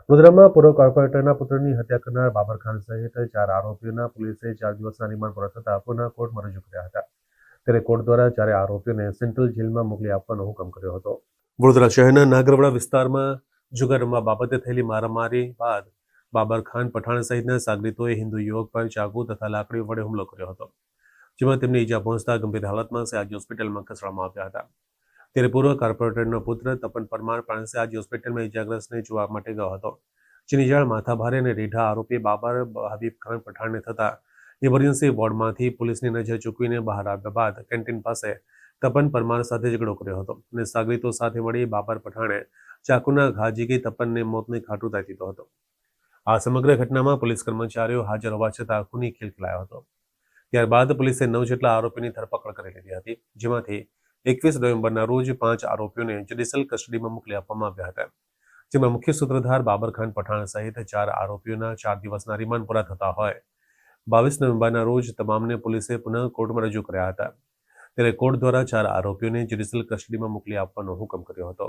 વડોદરામાં પૂર્વ કોર્પોરેટરના પુત્રની હત્યા કરનાર બાબર ખાન સહિત 4 આરોપીઓના પોલીસે 4 દિવસના રિમાન્ડ પૂરા થતા પુનઃ કોર્ટમાં રજૂ કર્યા હતા. ત્યારે કોર્ટ દ્વારા 4 આરોપીઓને સેન્ટ્રલ જેલમાં મોકલી આપવાનો હુકમ કર્યો હતો. વડોદરા શહેરના નાગરવડા વિસ્તારમાં જુગાર રમવા બાબતે થયેલી મારામારી બાદ બાબર ખાન પઠાણ સહિતના સાગરીતોએ હિન્દુ યુવક પર ચાકુ તથા લાકડીઓ વડે હુમલો કર્યો હતો, જેમાં તેમને ઈજા પહોંચતા ગંભીર હાલતમાં સયાજી હોસ્પિટલમાં ખસેડવામાં આવ્યા હતા. ત્યારે પૂર્વ કોર્પોરેટરનો પુત્ર તપન પરમાર પણ સયાજી હોસ્પિટલમાં ઈજાગ્રસ્તને જોવા માટે ગયો હતો, જેની જાણ માથાભારે અને રીઢા આરોપી બાબર હબીબ ખાન પઠાણને થતા ઇમરજન્સી વોર્ડમાંથી પોલીસની નજર ચૂકવીને બહાર આવ્યા બાદ કેન્ટીન પાસે તપન પરમાર સાથે ઝઘડો કર્યો હતો અને સાગરીતો સાથે મળી બાબર પઠાણે ચાકુના ઘા ઝીકી તપનને મોતને ઘાટ ઉતારી દીધો હતો. આ સમગ્ર ઘટનામાં પોલીસ કર્મચારીઓ હાજર હોવા છતાં ખૂની ખિલખિલાયો હતો. ત્યારબાદ પોલીસે 9 જેટલા આરોપીની ધરપકડ કરી લીધી હતી, જેમાંથી 21 નવેમ્બરના રોજ 5 આરોપીઓને જ્યુડિશિયલ કસ્ટડીમાં મોકલી આપવામાં આવ્યા હતા, જેમાં મુખ્ય સૂત્રધાર બાબર ખાન પઠાણ સહિત 4 આરોપીઓના 4 દિવસના રિમાન્ડ પૂરા થતા હોય 22 નવેમ્બરના રોજ તમામને પોલીસે પુનઃ કોર્ટમાં રજૂ કર્યા હતા. ત્યારે કોર્ટ દ્વારા 4 આરોપીઓને જ્યુડિશિયલ કસ્ટડીમાં મોકલી આપવાનો હુકમ કર્યો હતો.